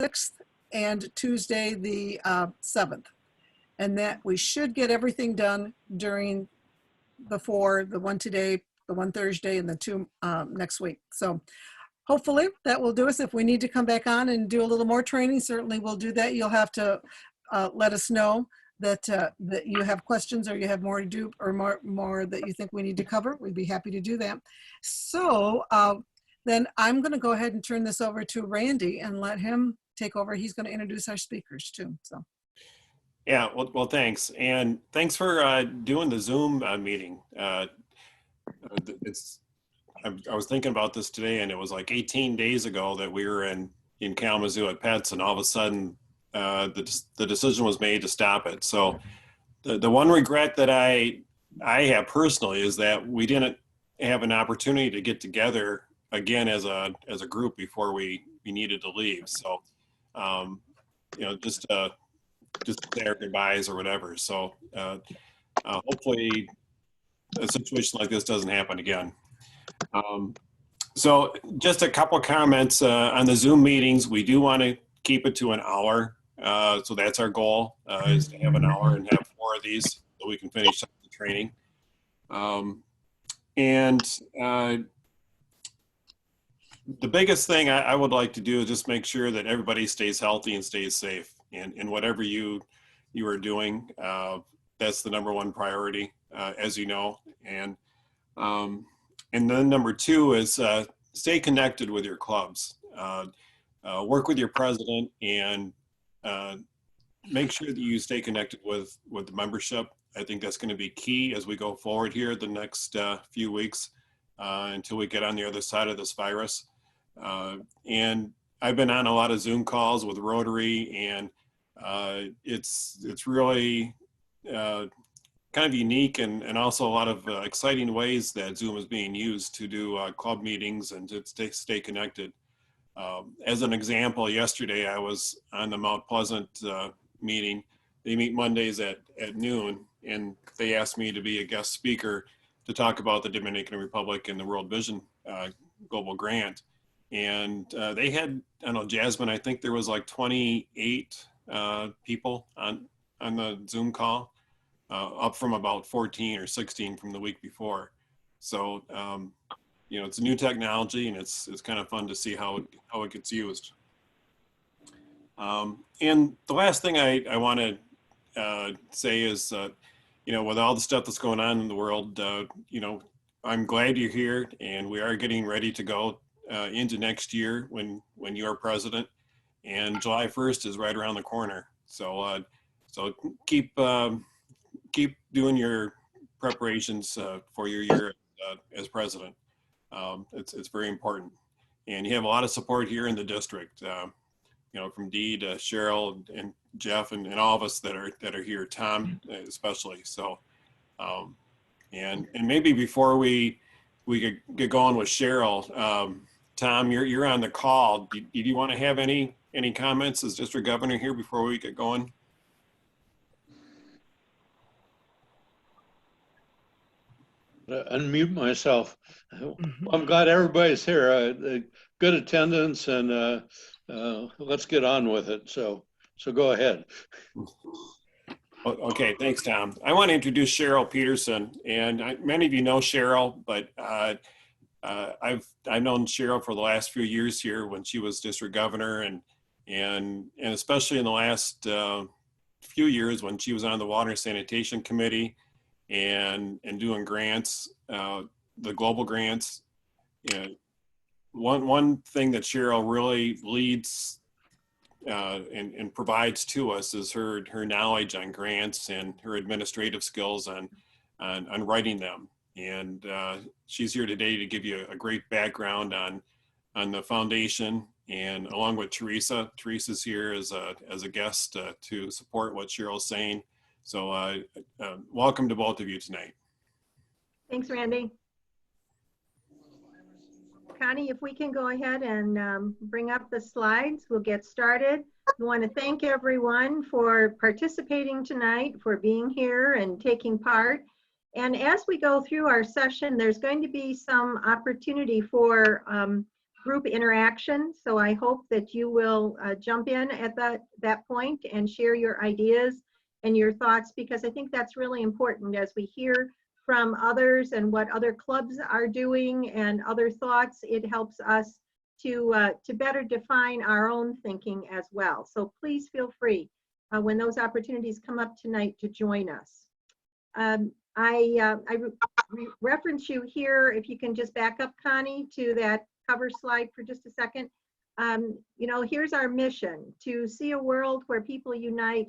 6th and Tuesday the 7th. And that we should get everything done before the one today, the one Thursday, and the two next week. So hopefully that will do us. If we need to come back on and do a little more training, certainly we'll do that. You'll have to let us know that that you have questions or you have more to do or more that you think we need to cover. We'd be happy to do that. So then I'm going to go ahead and turn this over to Randy and let him take over. He's going to introduce our speakers too. So. Yeah, well, thanks. And thanks for doing the Zoom meeting. I was thinking about this today, and it was like 18 days ago that we were in Kalamazoo at Pets, and all of a sudden the decision was made to stop it. So the one regret that I have personally is that we didn't have an opportunity to get together again as a group before we needed to leave. So just say our goodbyes or whatever. So hopefully a situation like this doesn't happen again. So just a couple comments on the Zoom meetings. We do want to keep it to an hour. So that's our goal, is to have an hour and have 4 of these so we can finish up the training. The biggest thing I would like to do is just make sure that everybody stays healthy and stays safe. And whatever you are doing, that's the #1 priority, as you know. And then number 2 is stay connected with your clubs. Work with your president and make sure that you stay connected with the membership. I think that's going to be key as we go forward here the next few weeks until we get on the other side of this virus. And I've been on a lot of Zoom calls with Rotary, and it's really kind of unique and also a lot of exciting ways that Zoom is being used to do club meetings and to stay connected. As an example, yesterday I was on the Mount Pleasant meeting. They meet Mondays at noon, and they asked me to be a guest speaker to talk about the Dominican Republic and the World Vision Global Grant. And they had, I don't know, Jasmine, I think there was like 28 people on the Zoom call, up from about 14 or 16 from the week before. So, it's a new technology, and it's kind of fun to see how it gets used. And the last thing I want to say is, with all the stuff that's going on in the world, I'm glad you're here, and we are getting ready to go into next year when you're president, and July 1st is right around the corner. So keep doing your preparations for your year as president. It's very important, and you have a lot of support here in the district. From Dee to Cheryl and Jeff and all of us that are here, Tom especially. So, and maybe before we could get going with Cheryl, Tom, you're on the call. Do you want to have any comments as district governor here before we get going? Unmute myself. I'm glad everybody's here. Good attendance, and let's get on with it. So go ahead. Okay, thanks, Tom. I want to introduce Cheryl Peterson, and many of you know Cheryl, but I've known Cheryl for the last few years here when she was district governor, and especially in the last few years when she was on the Water and Sanitation Committee and doing grants, the global grants. One thing that Cheryl really leads and provides to us is her knowledge on grants and her administrative skills on writing them. And she's here today to give you a great background on the foundation, and along with Teresa. Teresa's here as a guest to support what Cheryl's saying. So welcome to both of you tonight. Thanks, Randy. Connie, if we can go ahead and bring up the slides, we'll get started. We want to thank everyone for participating tonight, for being here and taking part. And as we go through our session, there's going to be some opportunity for group interaction. So I hope that you will jump in at that point and share your ideas and your thoughts, because I think that's really important as we hear from others and what other clubs are doing and other thoughts. It helps us to better define our own thinking as well. So please feel free when those opportunities come up tonight to join us. I reference you here. If you can just back up, Connie, to that cover slide for just a second. You know, here's our mission: to see a world where people unite,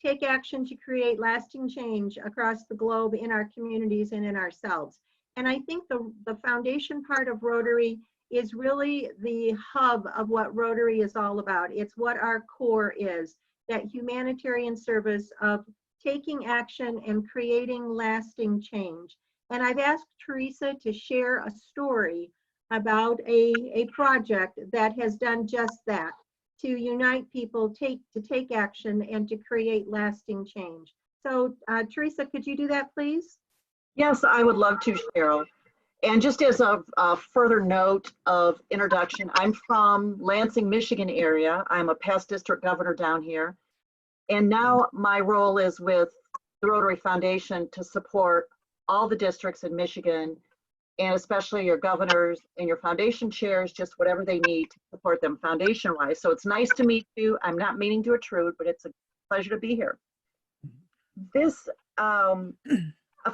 take action to create lasting change across the globe in our communities and in ourselves. And I think the foundation part of Rotary is really the hub of what Rotary is all about. It's what our core is, that humanitarian service of taking action and creating lasting change. And I've asked Teresa to share a story about a project that has done just that, to unite people, to take action and to create lasting change. So Teresa, could you do that, please? Yes, I would love to, Cheryl. And just as a further note of introduction, I'm from Lansing, Michigan area. I'm a past district governor down here. And now my role is with the Rotary Foundation to support all the districts in Michigan, and especially your governors and your foundation chairs, just whatever they need to support them foundation-wise. So it's nice to meet you. I'm not meaning to intrude, but it's a pleasure to be here. This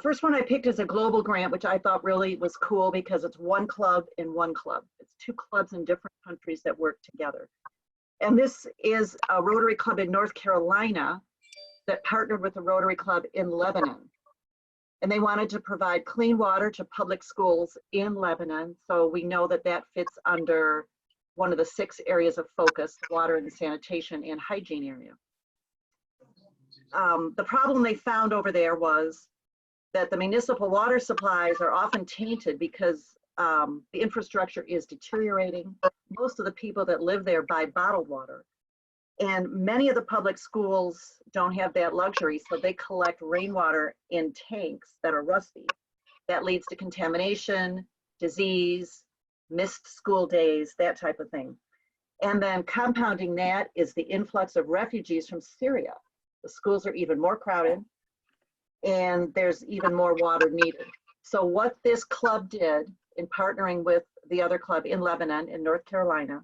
first one I picked is a global grant, which I thought really was cool because it's one club in one club. It's two clubs in different countries that work together. And this is a Rotary Club in North Carolina that partnered with a Rotary Club in Lebanon. And they wanted to provide clean water to public schools in Lebanon. So we know that that fits under one of the 6 areas of focus: water and sanitation and hygiene area. The problem they found over there was that the municipal water supplies are often tainted because the infrastructure is deteriorating. Most of the people that live there buy bottled water. And many of the public schools don't have that luxury, so they collect rainwater in tanks that are rusty. That leads to contamination, disease, missed school days, that type of thing. And then compounding that is the influx of refugees from Syria. The schools are even more crowded, and there's even more water needed. So what this club did in partnering with the other club in Lebanon, in North Carolina,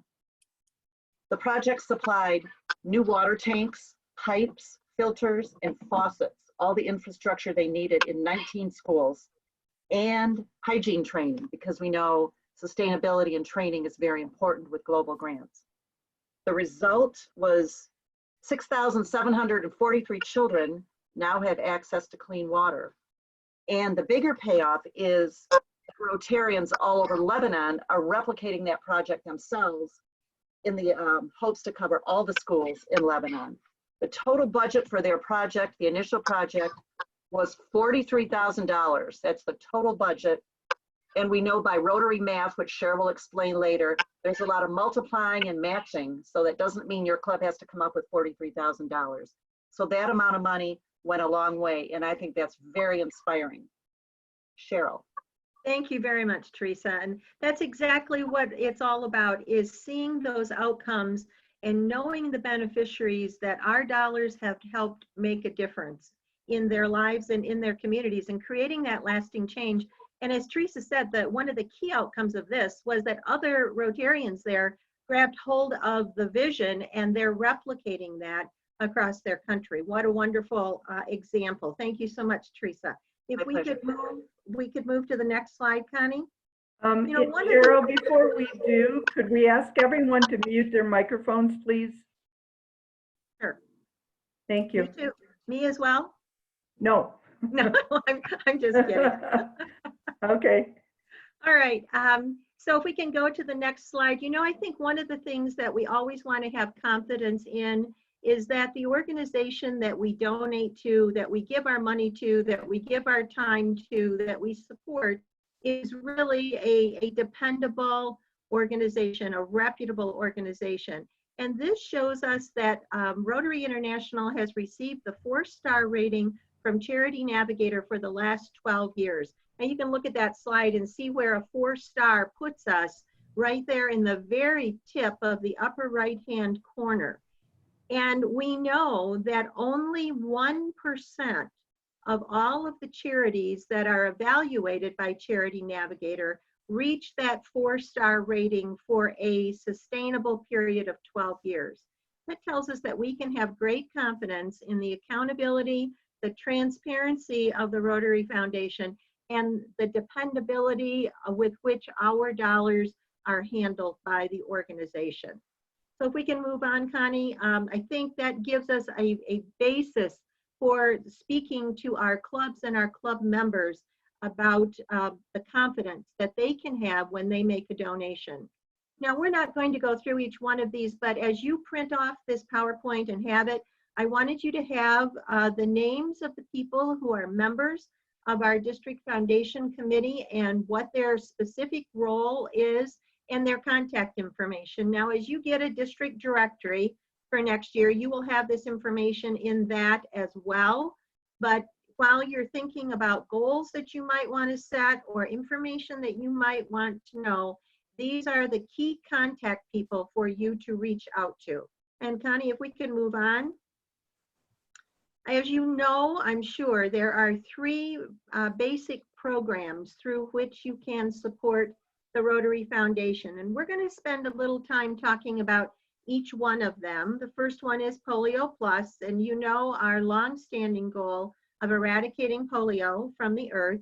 the project supplied new water tanks, pipes, filters, and faucets, all the infrastructure they needed in 19 schools, and hygiene training, because we know sustainability and training is very important with global grants. The result was 6,743 children now have access to clean water. And the bigger payoff is Rotarians all over Lebanon are replicating that project themselves in the hopes to cover all the schools in Lebanon. The total budget for their project, the initial project, was $43,000. That's the total budget. And we know by Rotary math, which Cheryl will explain later, there's a lot of multiplying and matching. So that doesn't mean your club has to come up with $43,000. So that amount of money went a long way. And I think that's very inspiring. Cheryl. Thank you very much, Teresa. And that's exactly what it's all about, is seeing those outcomes and knowing the beneficiaries that our dollars have helped make a difference in their lives and in their communities, and creating that lasting change. And as Teresa said, that one of the key outcomes of this was that other Rotarians there grabbed hold of the vision, and they're replicating that across their country. What a wonderful example. Thank you so much, Teresa. If we could move to the next slide, Connie. You know, Cheryl, before we do, could we ask everyone to mute their microphones, please? Sure. Thank you. You too. Me as well? No. No, I'm just kidding. Okay. All right. So if we can go to the next slide. You know, I think one of the things that we always want to have confidence in is that the organization that we donate to, that we give our money to, that we give our time to, that we support, is really a dependable organization, a reputable organization. And this shows us that Rotary International has received the 4-star rating from Charity Navigator for the last 12 years. And you can look at that slide and see where a 4-star puts us right there in the very tip of the upper right-hand corner. And we know that only 1% of all of the charities that are evaluated by Charity Navigator reach that 4-star rating for a sustainable period of 12 years. That tells us that we can have great confidence in the accountability, the transparency of the Rotary Foundation, and the dependability with which our dollars are handled by the organization. So if we can move on, Connie, I think that gives us a basis for speaking to our clubs and our club members about the confidence that they can have when they make a donation. Now, we're not going to go through each one of these, but as you print off this PowerPoint and have it, I wanted you to have the names of the people who are members of our district foundation committee and what their specific role is and their contact information. Now, as you get a district directory for next year, you will have this information in that as well. But while you're thinking about goals that you might want to set or information that you might want to know, these are the key contact people for you to reach out to. And Connie, if we can move on. As you know, I'm sure there are 3 basic programs through which you can support the Rotary Foundation. And we're going to spend a little time talking about each one of them. The first one is PolioPlus, and you know our long-standing goal of eradicating polio from the earth.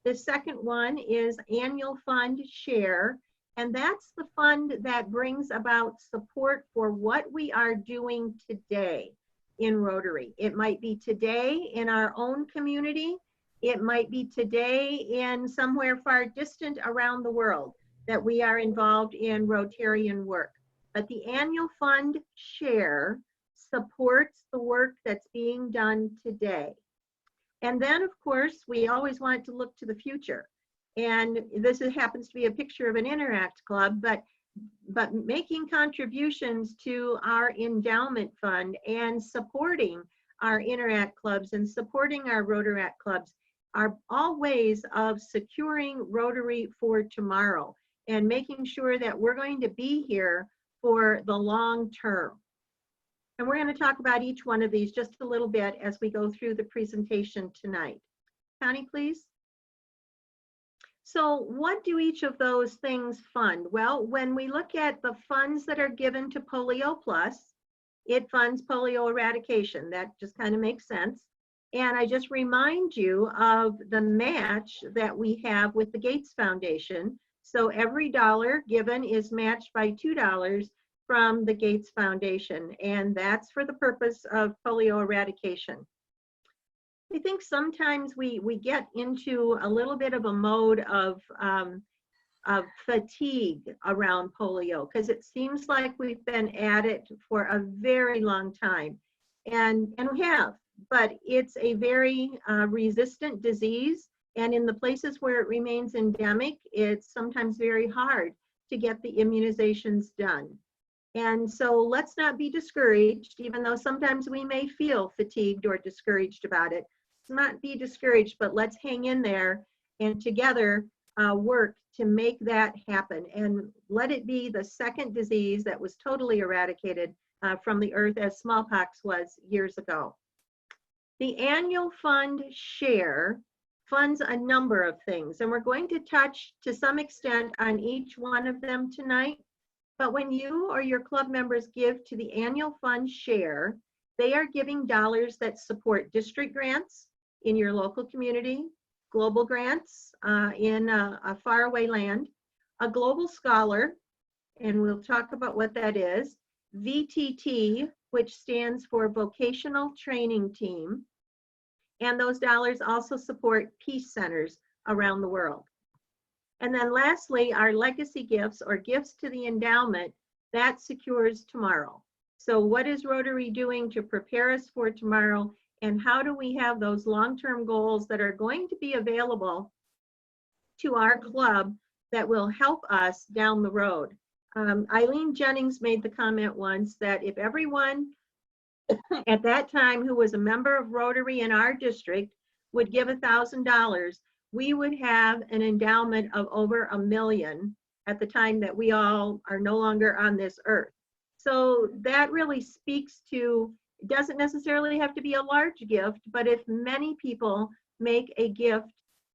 The second one is Annual Fund Share, and that's the fund that brings about support for what we are doing today in Rotary. It might be today in our own community. It might be today in somewhere far distant around the world that we are involved in Rotarian work. But the Annual Fund Share supports the work that's being done today. And then, of course, we always want to look to the future. And this happens to be a picture of an Interact Club, but making contributions to our endowment fund and supporting our Interact clubs and supporting our Rotaract clubs are all ways of securing Rotary for tomorrow and making sure that we're going to be here for the long term. And we're going to talk about each one of these just a little bit as we go through the presentation tonight. Connie, please. So what do each of those things fund? Well, when we look at the funds that are given to PolioPlus, it funds polio eradication. That just kind of makes sense. And I just remind you of the match that we have with the Gates Foundation. So every dollar given is matched by $2 from the Gates Foundation, and that's for the purpose of polio eradication. I think sometimes we get into a little bit of a mode of fatigue around polio because it seems like we've been at it for a very long time, and we have, but it's a very resistant disease, and in the places where it remains endemic, it's sometimes very hard to get the immunizations done. And so let's not be discouraged, even though sometimes we may feel fatigued or discouraged about it. Let's not be discouraged, but let's hang in there and together work to make that happen and let it be the second disease that was totally eradicated from the earth as smallpox was years ago. The Annual Fund Share funds a number of things, and we're going to touch to some extent on each one of them tonight. But when you or your club members give to the Annual Fund Share, they are giving dollars that support district grants in your local community, global grants in a faraway land, a global scholar, and we'll talk about what that is, VTT, which stands for Vocational Training Team, and those dollars also support peace centers around the world. And then lastly, our legacy gifts or gifts to the endowment, that secures tomorrow. So what is Rotary doing to prepare us for tomorrow, and how do we have those long-term goals that are going to be available to our club that will help us down the road? Eileen Jennings made the comment once that if everyone at that time who was a member of Rotary in our district would give $1,000, we would have an endowment of over $1 million at the time that we all are no longer on this earth. So that really speaks to, it doesn't necessarily have to be a large gift, but if many people make a gift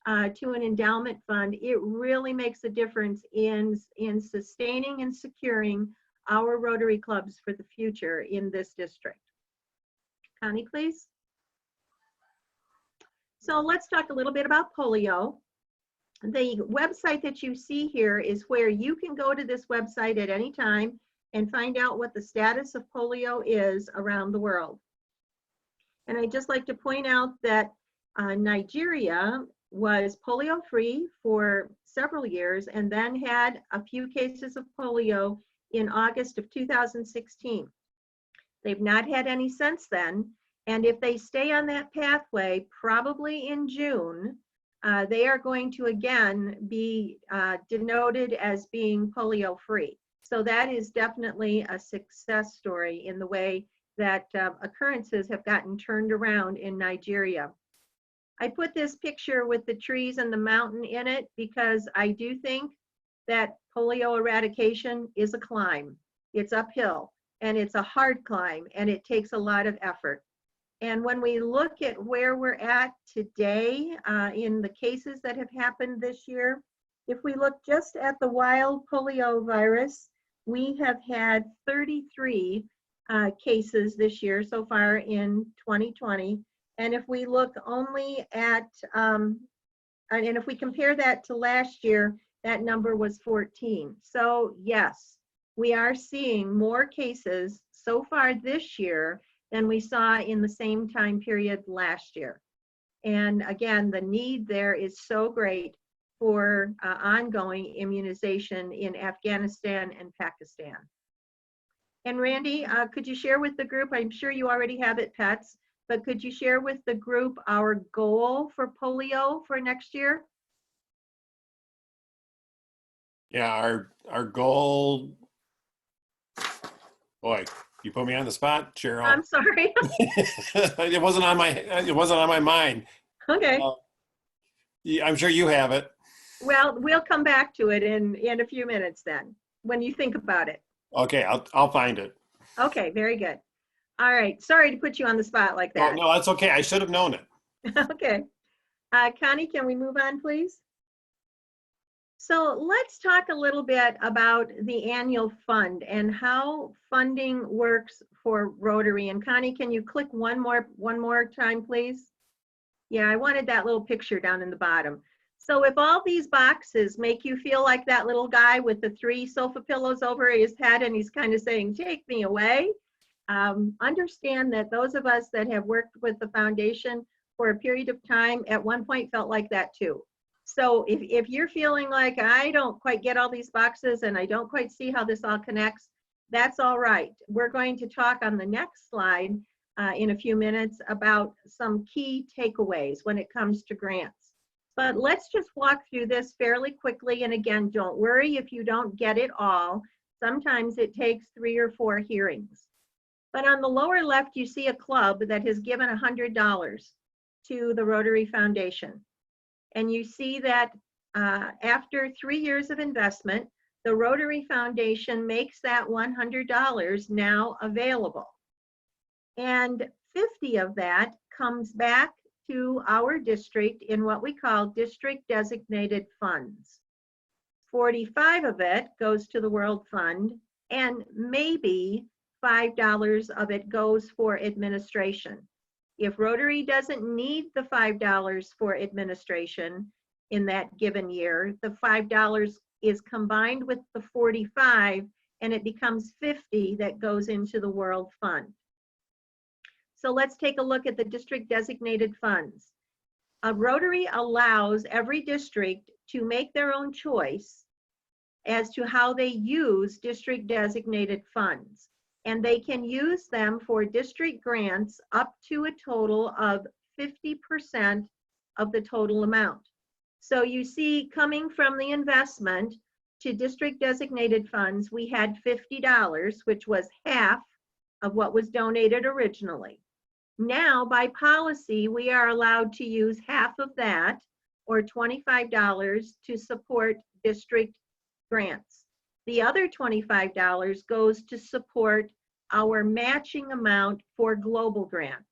to an endowment fund, it really makes a difference in sustaining and securing our Rotary clubs for the future in this district. Connie, please. So let's talk a little bit about polio. The website that you see here is where you can go to this website at any time and find out what the status of polio is around the world. And I'd just like to point out that Nigeria was polio free for several years and then had a few cases of polio in August of 2016. They've not had any since then. And if they stay on that pathway, probably in June, they are going to again be denoted as being polio free. So that is definitely a success story in the way that occurrences have gotten turned around in Nigeria. I put this picture with the trees and the mountain in it because I do think that polio eradication is a climb. It's uphill and it's a hard climb and it takes a lot of effort. And when we look at where we're at today in the cases that have happened this year, if we look just at the wild polio virus, we have had 33 cases this year so far in 2020. And if we look only at, and if we compare that to last year, that number was 14. So yes, we are seeing more cases so far this year than we saw in the same time period last year. And again, the need there is so great for ongoing immunization in Afghanistan and Pakistan. And Randy, could you share with the group, I'm sure you already have it, pets, but could you share with the group our goal for polio for next year? Yeah, our goal, boy, you put me on the spot, Cheryl. I'm sorry. It wasn't on my mind. Okay. Yeah, I'm sure you have it. Well, we'll come back to it in a few minutes then, when you think about it. Okay, I'll find it. Okay, very good. All right, sorry to put you on the spot like Oh, that. no, that's okay. I should have known it. Okay. Connie, can we move on, please? So let's talk a little bit about the annual fund and how funding works for Rotary. And Connie, can you click one more time, please? Yeah, I wanted that little picture down in the bottom. So if all these boxes make you feel like that little guy with the 3 sofa pillows over his head and he's kind of saying, take me away, understand that those of us that have worked with the foundation for a period of time at one point felt like that too. So if you're feeling like I don't quite get all these boxes and I don't quite see how this all connects, that's all right. We're going to talk on the next slide in a few minutes about some key takeaways when it comes to grants. But let's just walk through this fairly quickly. And again, don't worry if you don't get it all. Sometimes it takes 3 or 4 hearings. But on the lower left, you see a club that has given $100 to the Rotary Foundation. And you see that after 3 years of investment, the Rotary Foundation makes that $100 now available. And 50 of that comes back to our district in what we call district designated funds. 45 of it goes to the World Fund, and maybe $5 of it goes for administration. If Rotary doesn't need the $5 for administration in that given year, the $5 is combined with the 45 and it becomes 50 that goes into the World Fund. So let's take a look at the district designated funds. Rotary allows every district to make their own choice as to how they use district designated funds. And they can use them for district grants up to a total of 50% of the total amount. So you see, coming from the investment to district designated funds, we had $50, which was half of what was donated originally. Now, by policy, we are allowed to use half of that, or $25, to support district grants. The other $25 goes to support our matching amount for global grants.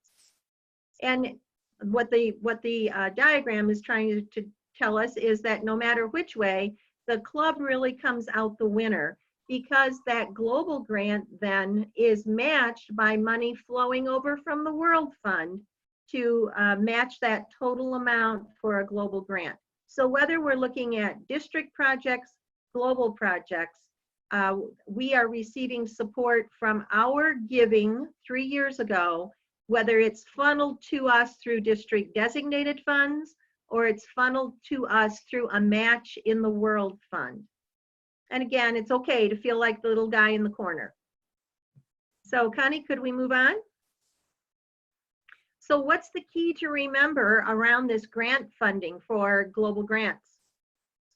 And what the diagram is trying to tell us is that no matter which way, the club really comes out the winner, because that global grant then is matched by money flowing over from the World Fund to match that total amount for a global grant. So whether we're looking at district projects, global projects, we are receiving support from our giving 3 years ago, whether it's funneled to us through district designated funds or it's funneled to us through a match in the World Fund. And again, it's okay to feel like the little guy in the corner. So Connie, could we move on? So what's the key to remember around this grant funding for global grants?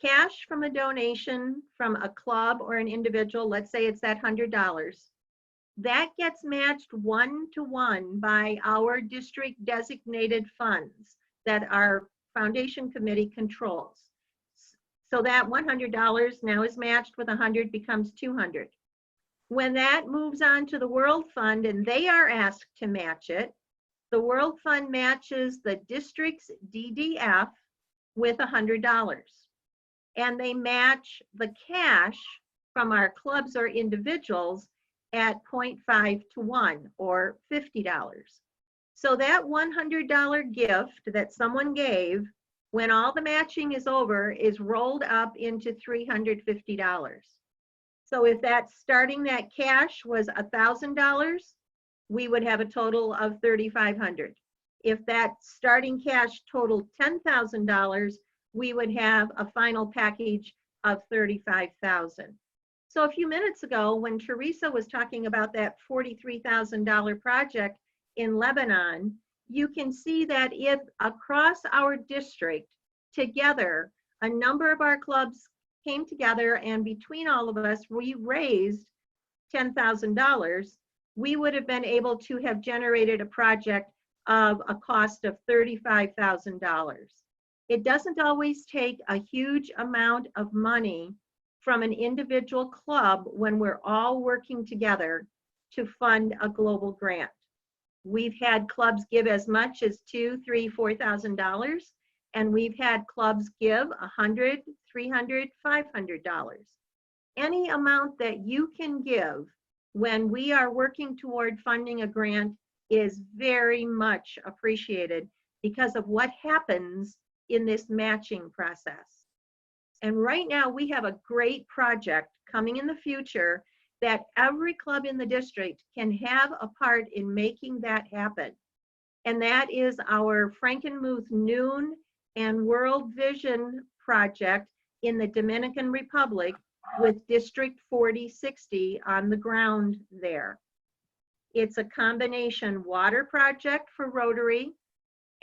Cash from a donation from a club or an individual, let's say it's that $100, that gets matched 1-to-1 by our district designated funds that our foundation committee controls. So that $100 now is matched with 100, becomes 200. When that moves on to the World Fund and they are asked to match it, the World Fund matches the district's DDF with $100. And they match the cash from our clubs or individuals at 0.5-to-1 or $50. So that $100 gift that someone gave, when all the matching is over, is rolled up into $350. So if that cash was $1,000, we would have a total of $3,500. If that starting cash totaled $10,000, we would have a final package of $35,000. So a few minutes ago, when Teresa was talking about that $43,000 project in Lebanon, you can see that if across our district together, a number of our clubs came together and between all of us, we raised $10,000, we would have been able to have generated a project of a cost of $35,000. It doesn't always take a huge amount of money from an individual club when we're all working together to fund a global grant. We've had clubs give as much as $2,000, $3,000, $4,000, and we've had clubs give $100, $300, $500. Any amount that you can give when we are working toward funding a grant is very much appreciated because of what happens in this matching process. And right now we have a great project coming in the future that every club in the district can have a part in making that happen. And that is our Frankenmuth Noon and World Vision project in the Dominican Republic with District 4060 on the ground there. It's a combination water project for Rotary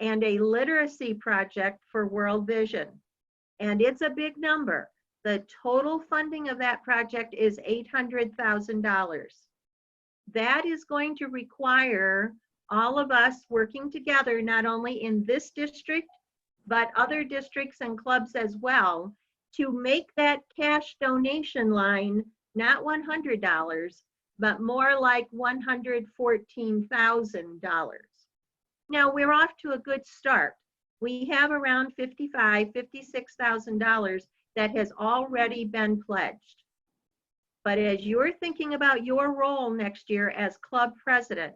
and a literacy project for World Vision. And it's a big number. The total funding of that project is $800,000. That is going to require all of us working together, not only in this district, but other districts and clubs as well, to make that cash donation line not $100, but more like $114,000. Now we're off to a good start. We have around $55,000, $56,000 that has already been pledged. But as you're thinking about your role next year as club president,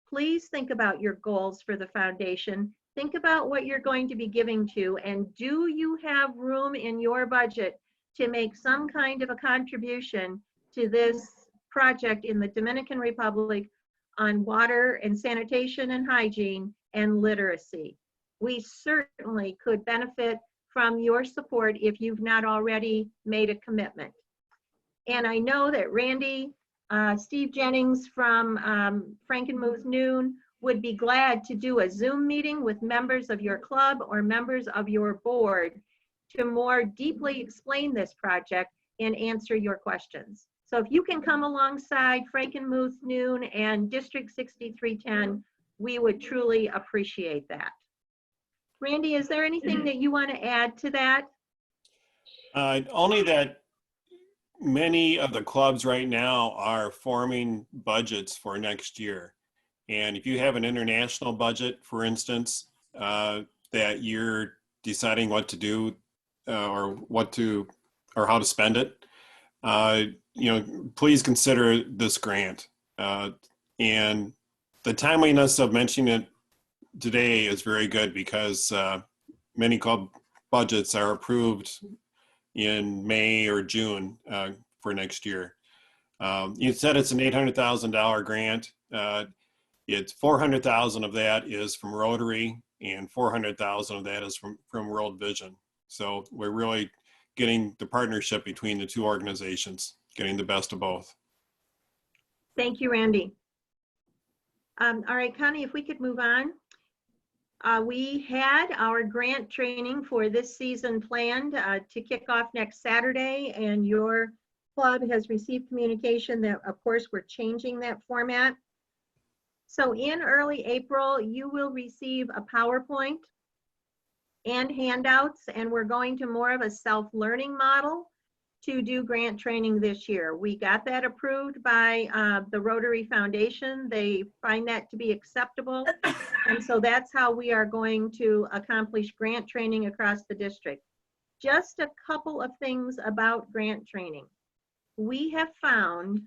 please think about your goals for the foundation. Think about what you're going to be giving to, and do you have room in your budget to make some kind of a contribution to this project in the Dominican Republic on water and sanitation and hygiene and literacy? We certainly could benefit from your support if you've not already made a commitment. And I know that Randy, Steve Jennings from Frankenmuth Noon would be glad to do a Zoom meeting with members of your club or members of your board to more deeply explain this project and answer your questions. So if you can come alongside Frankenmuth Noon and District 6310, we would truly appreciate that. Randy, is there anything that you want to add to that? Only that many of the clubs right now are forming budgets for next year. And if you have an international budget, for instance, that you're deciding what to do or how to spend it, please consider this grant. And the timeliness of mentioning it today is very good because many club budgets are approved in May or June for next year. You said it's an $800,000 grant. It's 400,000 of that is from Rotary, and 400,000 of that is from World Vision. So we're really getting the partnership between the two organizations, getting the best of both. Thank you, Randy. All right, Connie, if we could move on. We had our grant training for this season planned to kick off next Saturday, and your club has received communication that, of course, we're changing that format. So in early April, you will receive a PowerPoint and handouts, and we're going to more of a self-learning model to do grant training this year. We got that approved by the Rotary Foundation. They find that to be acceptable. And so that's how we are going to accomplish grant training across the district. Just a couple of things about grant training. We have found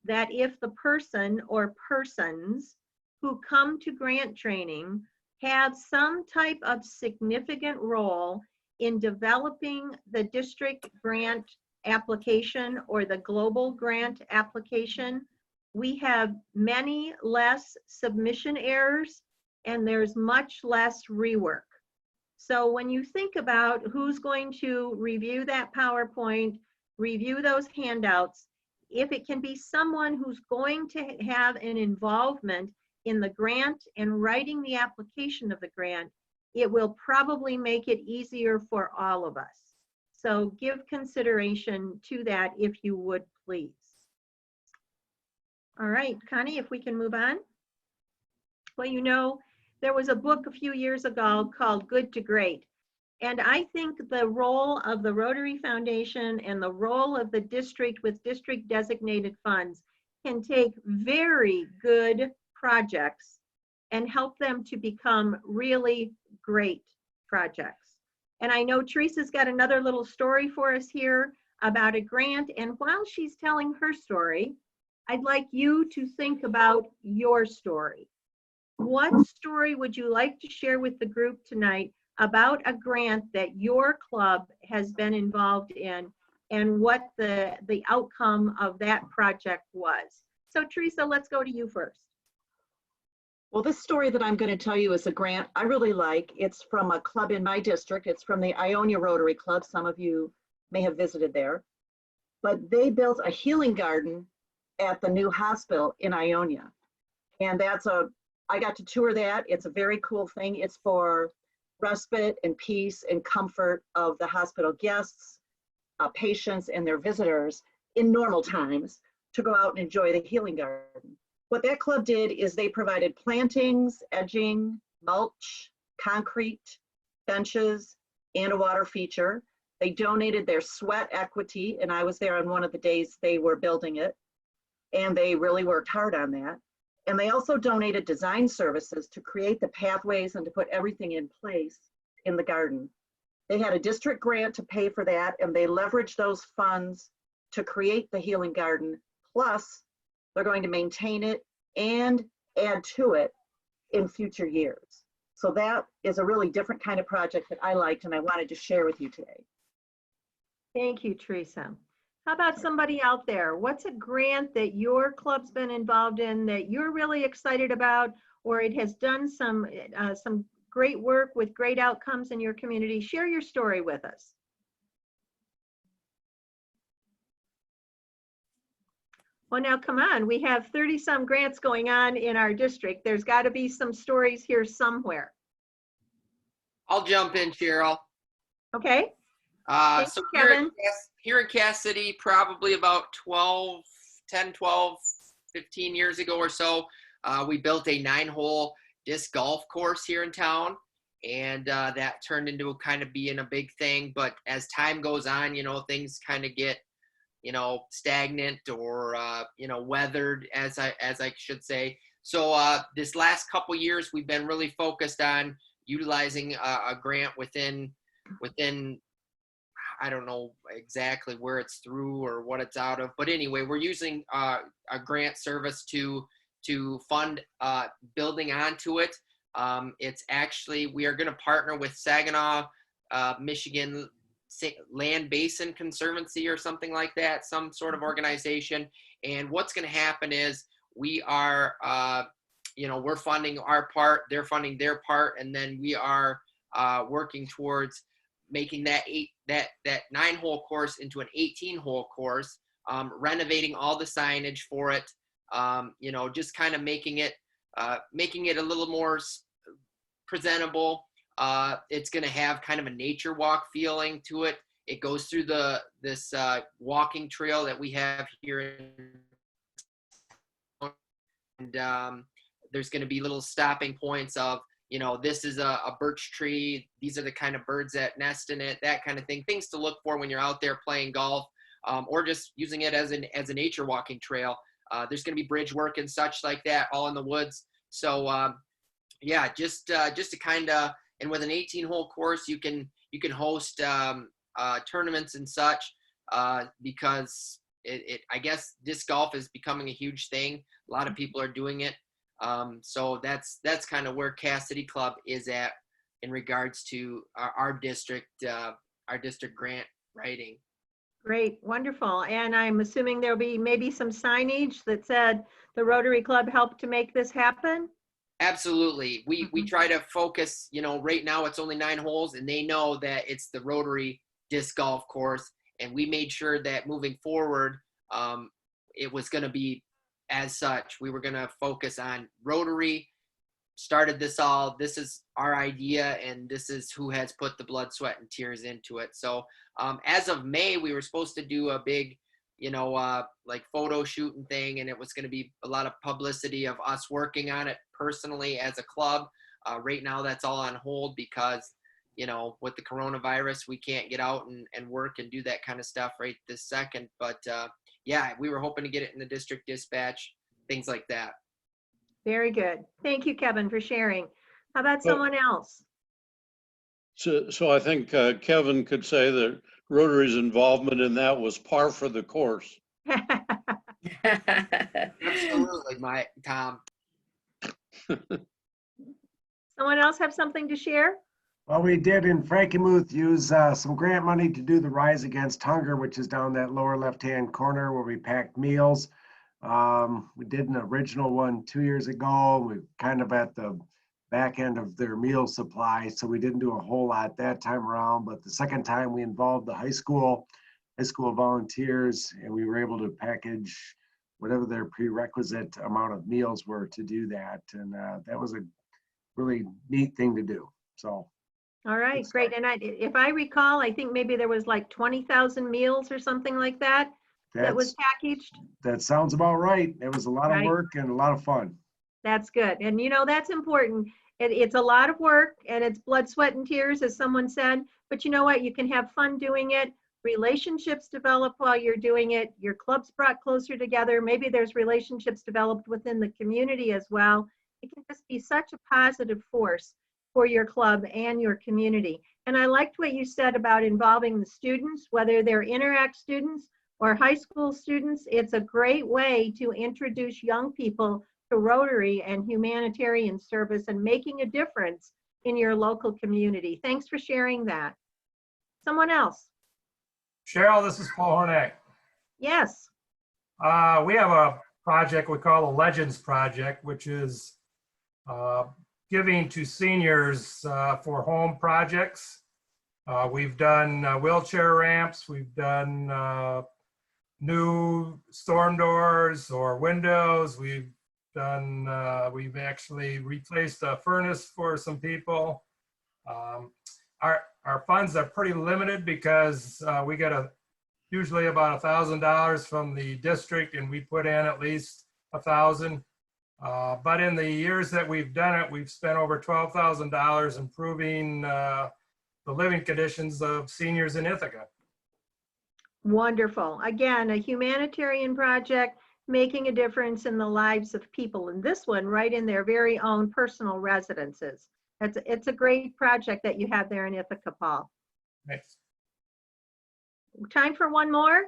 that if the person or persons who come to grant training have some type of significant role in developing the district grant application or the global grant application, we have many less submission errors and there's much less rework. So when you think about who's going to review that PowerPoint, review those handouts, if it can be someone who's going to have an involvement in the grant and writing the application of the grant, it will probably make it easier for all of us. So give consideration to that if you would, please. All right, Connie, if we can move on. Well, you know, there was a book a few years ago called Good to Great. And I think the role of the Rotary Foundation and the role of the district with district designated funds can take very good projects and help them to become really great projects. And I know Teresa's got another little story for us here about a grant. And while she's telling her story, I'd like you to think about your story. What story would you like to share with the group tonight about a grant that your club has been involved in and what the outcome of that project was? So Teresa, let's go to you first. Well, this story that I'm going to tell you is a grant I really like. It's from a club in my district. It's from the Ionia Rotary Club. Some of you may have visited there. But they built a healing garden at the new hospital in Ionia. And I got to tour that. It's a very cool thing. It's for respite and peace and comfort of the hospital guests, patients, and their visitors in normal times to go out and enjoy the healing garden. What that club did is they provided plantings, edging, mulch, concrete, benches, and a water feature. They donated their sweat equity, and I was there on one of the days they were building it, and they really worked hard on that. And they also donated design services to create the pathways and to put everything in place in the garden. They had a district grant to pay for that, and they leveraged those funds to create the healing garden. Plus, they're going to maintain it and add to it in future years. So that is a really different kind of project that I liked and I wanted to share with you today. Thank you, Teresa. How about somebody out there? What's a grant that your club's been involved in that you're really excited about, or it has done some great work with great outcomes in your community? Share your story with us. Well, now come on, we have 30-some grants going on in our district. There's got to be some stories here somewhere. I'll jump in, Cheryl. Okay. So Kevin. here in Cass City, probably about 10, 12, 15 years ago or so, we built a 9-hole disc golf course here in town. And that turned into kind of being a big thing. But as time goes on, you know, things kind of get stagnant or, weathered, as I should say. So this last couple years, we've been really focused on utilizing a grant within, I don't know exactly where it's through or what it's out of, but anyway, we're using a grant service to fund building onto it. It's actually, we are going to partner with Saginaw, Michigan Land Basin Conservancy or something like that, some sort of organization. And what's going to happen is we are, we're funding our part, they're funding their part, and then we are working towards making that 9-hole course into an 18-hole course, renovating all the signage for it, just kind of making it a little more presentable. It's going to have kind of a nature walk feeling to it. It goes through this walking trail that we have here, and there's going to be little stopping points of, this is a birch tree. These are the kind of birds that nest in it, that kind of thing. Things to look for when you're out there playing golf, or just using it as a nature walking trail. There's going to be bridge work and such like that, all in the woods. So yeah, just to kind of, and with an 18-hole course, you can host tournaments and such, because I guess disc golf is becoming a huge thing. A lot of people are doing it. So that's kind of where Cass City Club is at in regards to our district grant writing. Great, wonderful. And I'm assuming there'll be maybe some signage that said the Rotary Club helped to make this happen? Absolutely. We try to focus, right now it's only 9 holes, and they know that it's the Rotary disc golf course. And we made sure that moving forward, it was going to be as such. We were going to focus on Rotary, started this all. This is our idea, and this is who has put the blood, sweat, and tears into it. So as of May, we were supposed to do a big, like photo shooting thing, and it was going to be a lot of publicity of us working on it personally as a club. Right now, that's all on hold because, with the coronavirus, we can't get out and work and do that kind of stuff right this second. But yeah, we were hoping to get it in the district dispatch, things like that. Very good. Thank you, Kevin, for sharing. How about someone else? So I think Kevin could say that Rotary's involvement in that was par for the course. Absolutely, Tom. Someone else have something to share? Well, we did in Frankenmuth use some grant money to do the Rise Against Hunger, which is down that lower left-hand corner where we packed meals. We did an original one 2 years ago. We're kind of at the back end of their meal supply, so we didn't do a whole lot that time around. But the second time we involved the high school volunteers, and we were able to package whatever their prerequisite amount of meals were to do that. And that was a really neat thing to do. So. All right, great. And if I recall, I think maybe there was like 20,000 meals or something like that that was packaged. That sounds about right. It was a lot of work and a lot of fun. That's good. And that's important. It's a lot of work, and it's blood, sweat, and tears, as someone said. But you know what? You can have fun doing it. Relationships develop while you're doing it. Your club's brought closer together. Maybe there's relationships developed within the community as well. It can just be such a positive force for your club and your community. And I liked what you said about involving the students, whether they're Interact students or high school students. It's a great way to introduce young people to Rotary and humanitarian service and making a difference in your local community. Thanks for sharing that. Someone else? Cheryl, this is Paul Hornak. Yes. We have a project we call the Legends Project, which is giving to seniors for home projects. We've done wheelchair ramps. We've done new storm doors or windows. We've actually replaced a furnace for some people. Our funds are pretty limited because we get usually about $1,000 from the district, and we put in at least $1,000. But in the years that we've done it, we've spent over $12,000 improving the living conditions of seniors in Ithaca. Wonderful. Again, a humanitarian project making a difference in the lives of people. And this one right in their very own personal residences. It's a great project that you have there in Ithaca, Paul. Thanks. Time for one more?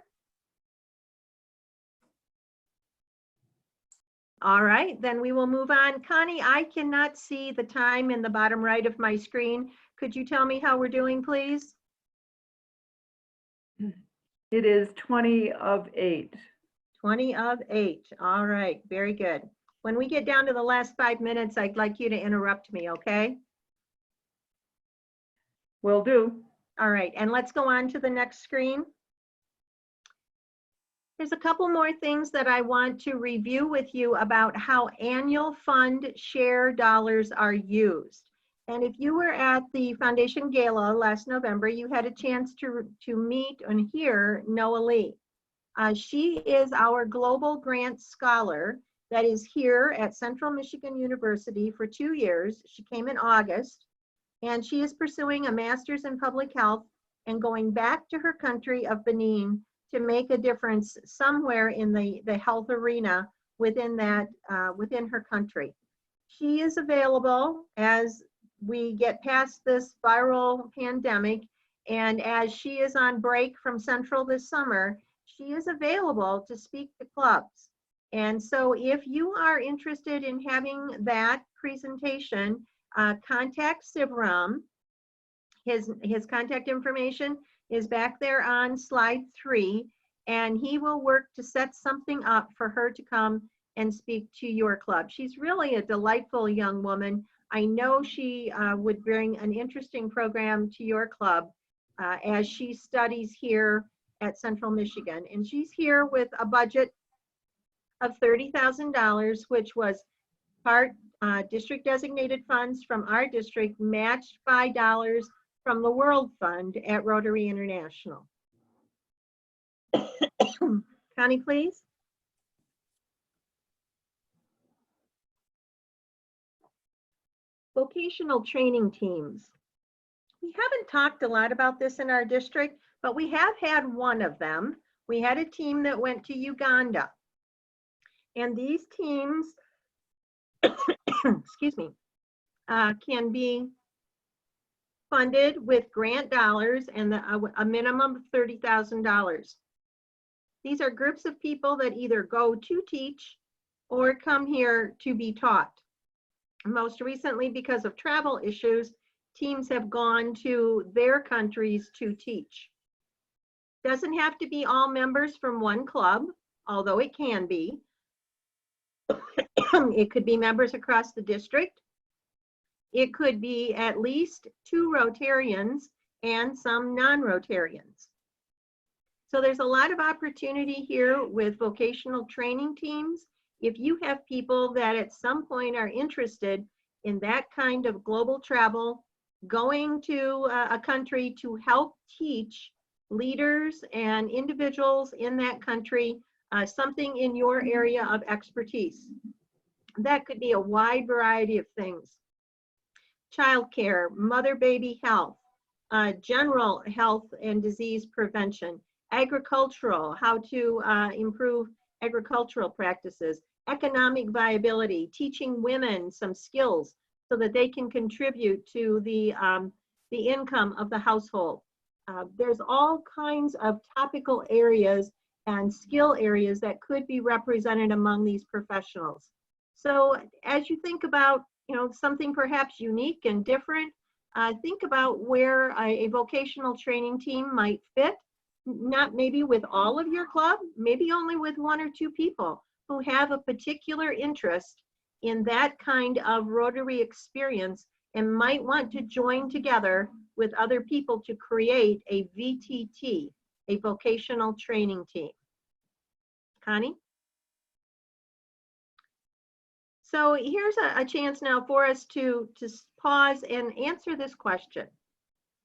All right, then we will move on. Connie, I cannot see the time in the bottom right of my screen. Could you tell me how we're doing, please? It is 20 of 8. 20 of 8. All right, very good. When we get down to the last 5 minutes, I'd like you to interrupt me, okay? Will do. All right, and let's go on to the next screen. There's a couple more things that I want to review with you about how annual fund share dollars are used. And if you were at the Foundation Gala last November, you had a chance to meet and hear Noah Lee. She is our Global Grant Scholar that is here at Central Michigan University for 2 years. She came in August, and she is pursuing a master's in public health and going back to her country of Benin to make a difference somewhere in the health arena within that, within her country. She is available as we get past this viral pandemic, and as she is on break from Central this summer, she is available to speak to clubs. And so if you are interested in having that presentation, contact Sivram. His contact information is back there on slide 3, and he will work to set something up for her to come and speak to your club. She's really a delightful young woman. I know she would bring an interesting program to your club as she studies here at Central Michigan. And she's here with a budget of $30,000, which was part district designated funds from our district matched by dollars from the World Fund at Rotary International. Connie, please. Vocational training teams. We haven't talked a lot about this in our district, but we have had one of them. We had a team that went to Uganda. And these teams, excuse me, can be funded with grant dollars and a minimum of $30,000. These are groups of people that either go to teach or come here to be taught. Most recently, because of travel issues, teams have gone to their countries to teach. Doesn't have to be all members from one club, although it can be. It could be members across the district. It could be at least 2 Rotarians and some non-Rotarians. So there's a lot of opportunity here with vocational training teams. If you have people that at some point are interested in that kind of global travel, going to a country to help teach leaders and individuals in that country something in your area of expertise. That could be a wide variety of things. Childcare, mother-baby health, general health and disease prevention, agricultural, how to improve agricultural practices, economic viability, teaching women some skills so that they can contribute to the income of the household. There's all kinds of topical areas and skill areas that could be represented among these professionals. So as you think about something perhaps unique and different, think about where a vocational training team might fit. Not maybe with all of your club, maybe only with 1 or 2 people who have a particular interest in that kind of Rotary experience and might want to join together with other people to create a VTT, a vocational training team. Connie? So here's a chance now for us to pause and answer this question.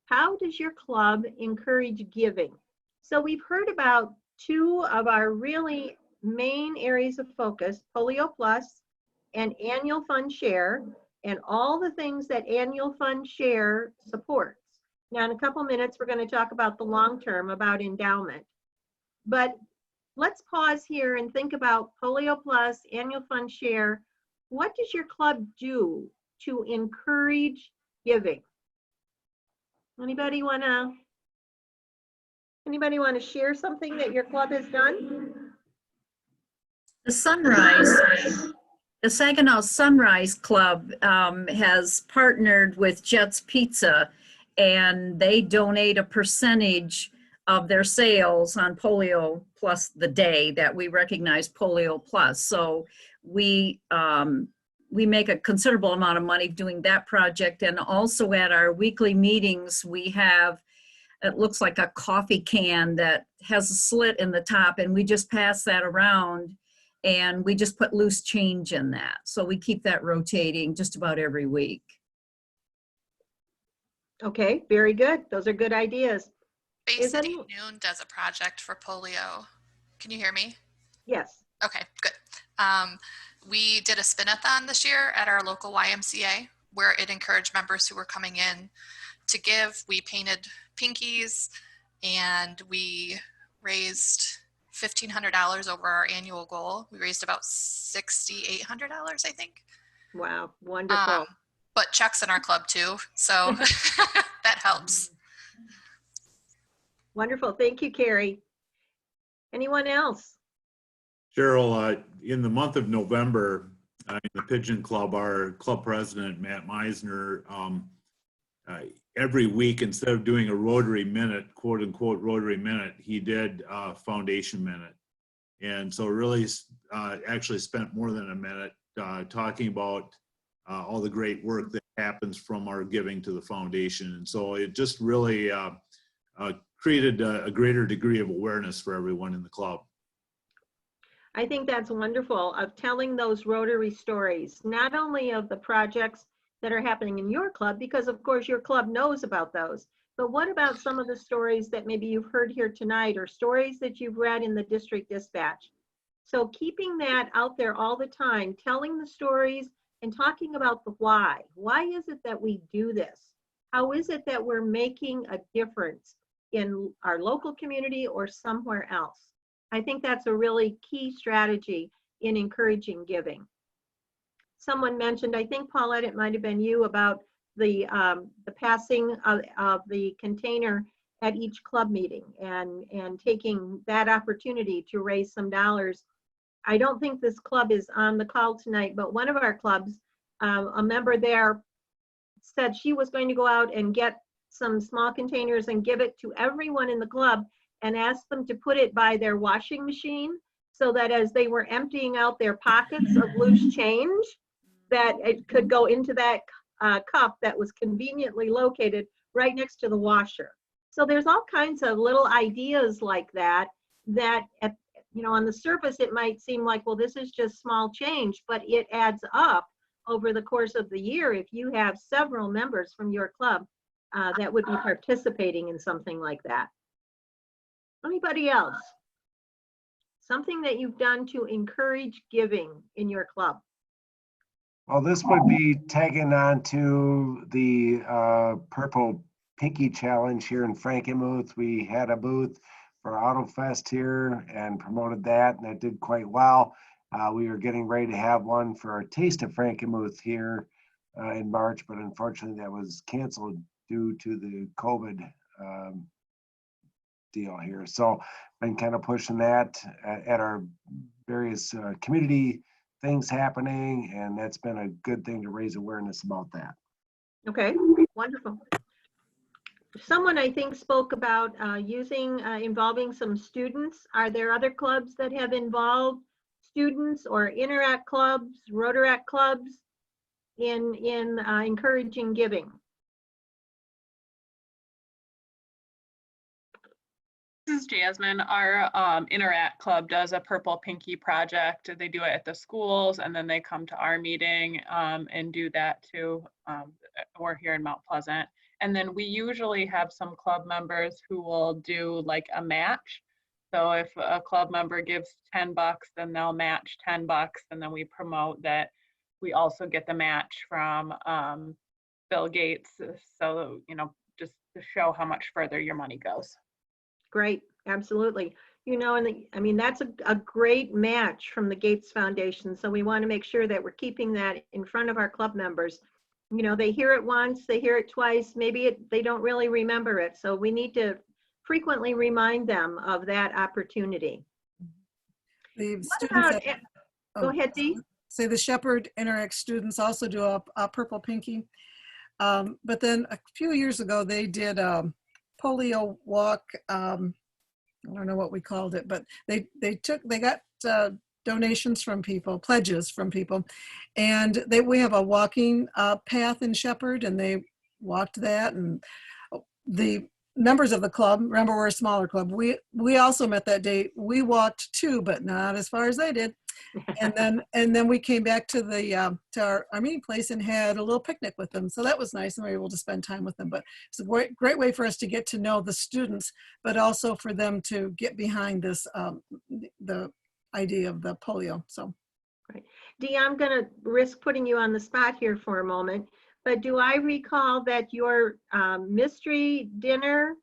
How does your club encourage giving? So we've heard about 2 of our really main areas of focus, PolioPlus and Annual Fund Share, and all the things that Annual Fund Share supports. Now in a couple minutes, we're going to talk about the long term, about endowment. But let's pause here and think about PolioPlus, annual fund share. What does your club do to encourage giving? Anybody want to share something that your club has done? The Saginaw Sunrise Club has partnered with Jets Pizza, and they donate a percentage of their sales on Polio Plus the day that we recognize Polio Plus. So we make a considerable amount of money doing that project. And also at our weekly meetings, we have, it looks like a coffee can that has a slit in the top, and we just pass that around and we just put loose change in that. So we keep that rotating just about every week. Okay, very good. Those are good ideas. Bay Is City any- Noon does a project for polio. Can you hear me? Yes. Okay, good. We did a spin-a-thon this year at our local YMCA where it encouraged members who were coming in to give. We painted pinkies and we raised $1,500 over our annual goal. We raised about $6,800, I think. Wow, wonderful. But checks in our club too, so that helps. Wonderful. Thank you, Carrie. Anyone else? Cheryl, in the month of November, in the Pigeon Club, our club president, Matt Meisner, every week, instead of doing a Rotary minute, quote unquote Rotary minute, he did a foundation minute. And so really actually spent more than a minute talking about all the great work that happens from our giving to the foundation. And so it just really created a greater degree of awareness for everyone in the club. I think that's wonderful, of telling those Rotary stories, not only of the projects that are happening in your club, because of course your club knows about those, but what about some of the stories that maybe you've heard here tonight or stories that you've read in the district dispatch? So keeping that out there all the time, telling the stories and talking about the why. Why is it that we do this? How is it that we're making a difference in our local community or somewhere else? I think that's a really key strategy in encouraging giving. Someone mentioned, I think Paulette, it might have been you, about the passing of the container at each club meeting and taking that opportunity to raise some dollars. I don't think this club is on the call tonight, but one of our clubs, a member there said she was going to go out and get some small containers and give it to everyone in the club and ask them to put it by their washing machine so that as they were emptying out their pockets of loose change, that it could go into that cup that was conveniently located right next to the washer. So there's all kinds of little ideas like that, that on the surface, it might seem like, well, this is just small change, but it adds up over the course of the year if you have several members from your club that would be participating in something like that. Anybody else? Something that you've done to encourage giving in your club? Well, this would be tagging on to the Purple Pinky Challenge here in Frankenmuth. We had a booth for AutoFest here and promoted that, and that did quite well. We were getting ready to have one for a Taste of Frankenmuth here in March, but unfortunately that was canceled due to the COVID deal here. So been kind of pushing that at our various community things happening, and that's been a good thing to raise awareness about that. Okay, wonderful. Someone I think spoke about involving some students. Are there other clubs that have involved students or Interact clubs, Rotaract clubs in encouraging giving? This is Jasmine. Our Interact Club does a Purple Pinky project. They do it at the schools, and then they come to our meeting and do that too. We're here in Mount Pleasant. And then we usually have some club members who will do like a match. So if a club member gives $10, then they'll match $10, and then we promote that we also get the match from Bill Gates. So, just to show how much further your money goes. Great, absolutely. You know, and I mean, that's a great match from the Gates Foundation. So we want to make sure that we're keeping that in front of our club members. You know, they hear it once, they hear it twice, maybe they don't really remember it. So we need to frequently remind them of that opportunity. The What students about, at- go ahead, Dee. Say the Shepherd Interact students also do a purple pinky. But then a few years ago, they did a polio walk. I don't know what we called it, but they got donations from people, pledges from people. And we have a walking path in Shepherd, and they walked that. And the members of the club, remember we're a smaller club, we also met that day. We walked too, but not as far as they did. And then we came back to the to our meeting place and had a little picnic with them. So that was nice, and we were able to spend time with them. But it's a great way for us to get to know the students, but also for them to get behind this the idea of the polio. So, Right. Dee, I'm going to risk putting you on the spot here for a moment, but do I recall that your mystery dinner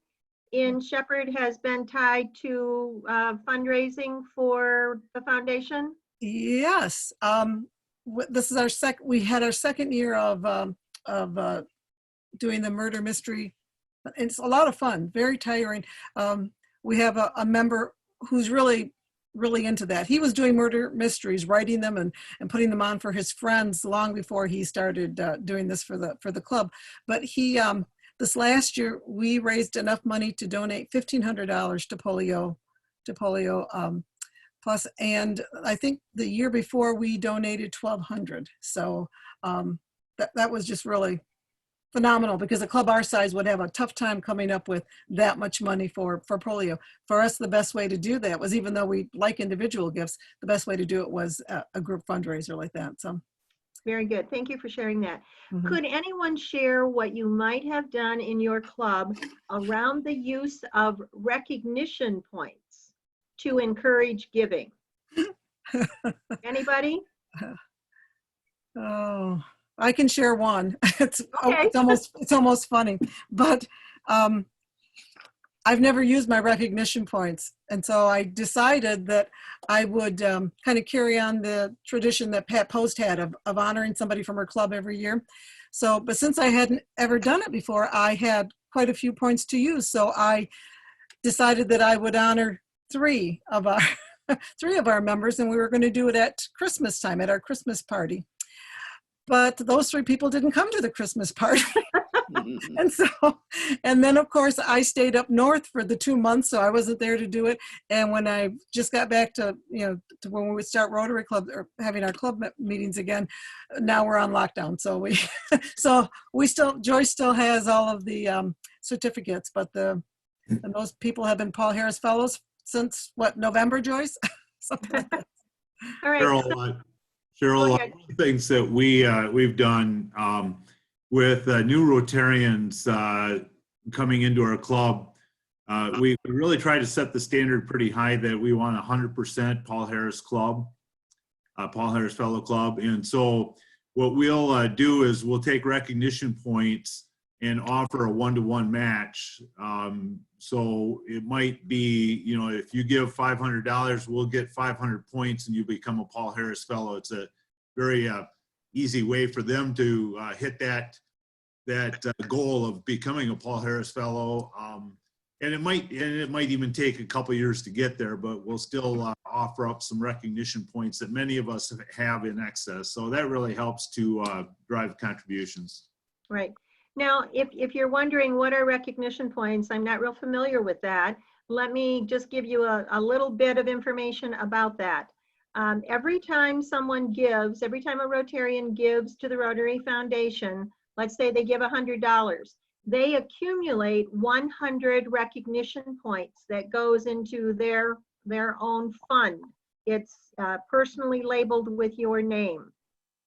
in Shepherd has been tied to fundraising for the foundation? yes, this is our we had our second year of doing the murder mystery. It's a lot of fun, very tiring. We have a member who's really into that. He was doing murder mysteries, writing them and putting them on for his friends long before he started doing this for the club. But he this last year we raised enough money to donate $1,500 to PolioPlus, and I think the year before we donated $1,200. So that was just really phenomenal, because a club our size would have a tough time coming up with that much money for polio. For us, the best way to do that was, even though we like individual gifts, the best way to do it was a group fundraiser like that. So very good. Thank you for sharing that. Mhm. Could anyone share what you might have done in your club around the use of recognition points to encourage giving? Anybody? Oh, I can share one. It's Okay. it's almost funny, but I've never used my recognition points, and so I decided that I would kind of carry on the tradition that Pat Post had of honoring somebody from her club every year. So, but since I hadn't ever done it before, I had quite a few points to use. So I decided that I would honor three of our members, and we were going to do it at Christmas time, at our Christmas party. But those three people didn't come to the Christmas party. And then of course I stayed up north for the 2 months, so I wasn't there to do it. And when I just got back to, to when we would start Rotary Club or having our club meetings again, now we're on lockdown. So Joyce still has all of the certificates, but and those people have been Paul Harris Fellows since what, November, Joyce? Something like that. All right. Cheryl, one of the things that we've done with new Rotarians coming into our club, we really try to set the standard pretty high that we want 100% Paul Harris Club, Paul Harris Fellow Club. And so what we'll do is we'll take recognition points and offer a one-to-one match. So it might be, if you give $500, we'll get 500 points and you become a Paul Harris Fellow. It's a very easy way for them to hit that goal of becoming a Paul Harris Fellow. And it might even take a couple years to get there, but we'll still offer up some recognition points that many of us have in excess. So that really helps to drive contributions. Right. Now, if you're wondering what are recognition points, I'm not real familiar with that. Let me just give you a little bit of information about that. Every time someone gives, every time a Rotarian gives to the Rotary Foundation, let's say they give $100, they accumulate 100 recognition points that goes into their own fund. It's personally labeled with your name.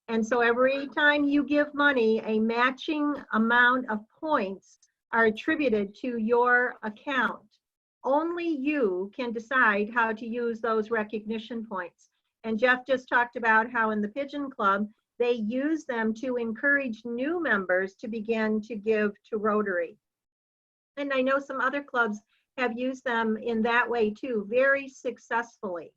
And so every time you give money, a matching amount of points are attributed to your account. Only you can decide how to use those recognition points. And Jeff just talked about how in the Pigeon Club, they use them to encourage new members to begin to give to Rotary. And I know some other clubs have used them in that way too, very successfully.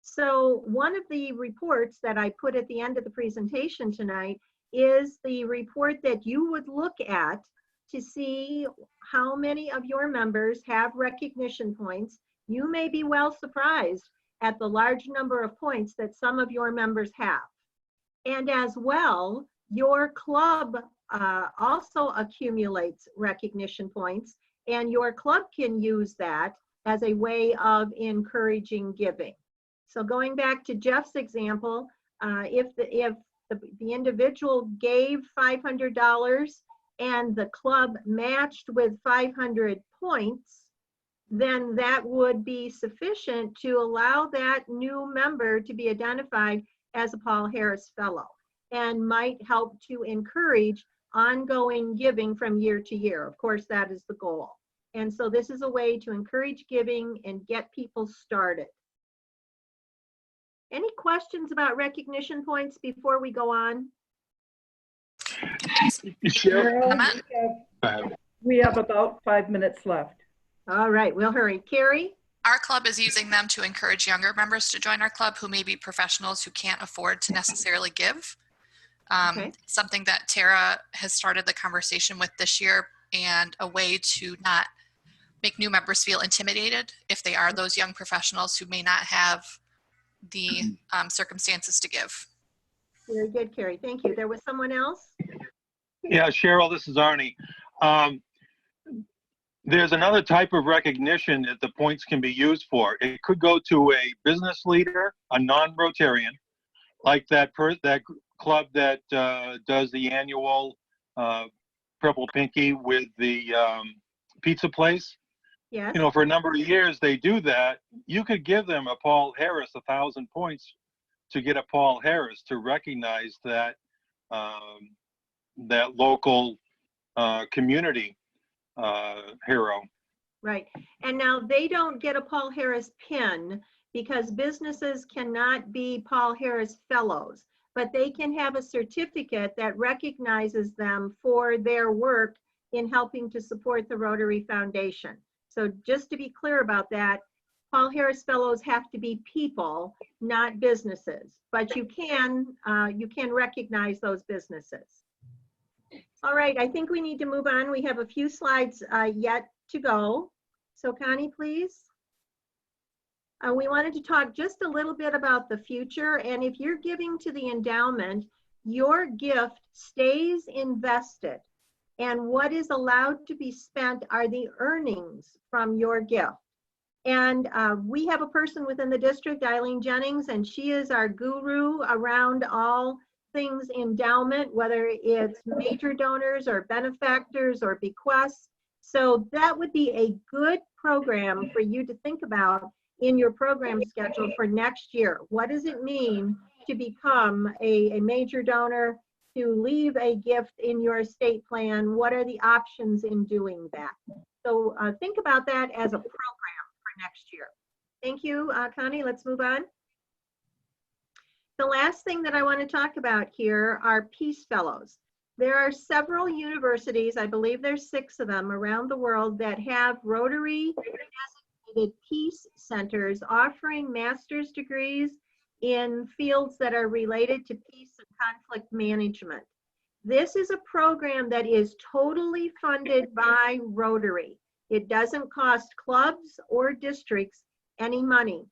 So one of the reports that I put at the end of the presentation tonight is the report that you would look at to see how many of your members have recognition points. You may be well surprised at the large number of points that some of your members have. And as well, your club also accumulates recognition points, and your club can use that as a way of encouraging giving. So going back to Jeff's example, if the individual gave $500 and the club matched with 500 points, then that would be sufficient to allow that new member to be identified as a Paul Harris Fellow, and might help to encourage ongoing giving from year to year. Of course, that is the goal. And so this is a way to encourage giving and get people started. Any questions about recognition points before we go on? Cheryl, we have about 5 minutes left. All right, we'll hurry. Carrie? Our club is using them to encourage younger members to join our club who may be professionals who can't afford to necessarily give. Okay. Something that Tara has started the conversation with this year, and a way to not make new members feel intimidated if they are those young professionals who may not have the circumstances to give. Very good, Carrie. Thank you. There was someone else? Yeah, Cheryl, this is Arnie. There's another type of recognition that the points can be used for. It could go to a business leader, a non-Rotarian, like that club that does the annual Purple Pinky with the pizza place. Yes. You know, for a number of years they do that. You could give them a Paul Harris 1,000 points to get a Paul Harris to recognize that that local community hero. Right. And now they don't get a Paul Harris pin because businesses cannot be Paul Harris Fellows, but they can have a certificate that recognizes them for their work in helping to support the Rotary Foundation. So just to be clear about that, Paul Harris Fellows have to be people, not businesses, but you can recognize those businesses. All right, I think we need to move on. We have a few slides yet to go. So Connie, please. We wanted to talk just a little bit about the future. And if you're giving to the endowment, your gift stays invested. And what is allowed to be spent are the earnings from your gift. And we have a person within the district, Eileen Jennings, and she is our guru around all things endowment, whether it's major donors or benefactors or bequests. So that would be a good program for you to think about in your program schedule for next year. What does it mean to become a major donor, to leave a gift in your estate plan? What are the options in doing that? So think about that as a program for next year. Thank you, Connie. Let's move on. The last thing that I want to talk about here are Peace Fellows. There are several universities, I believe there's 6 of them around the world, that have Rotary designated peace centers offering master's degrees in fields that are related to peace and conflict management. This is a program that is totally funded by Rotary. It doesn't cost clubs or districts any money,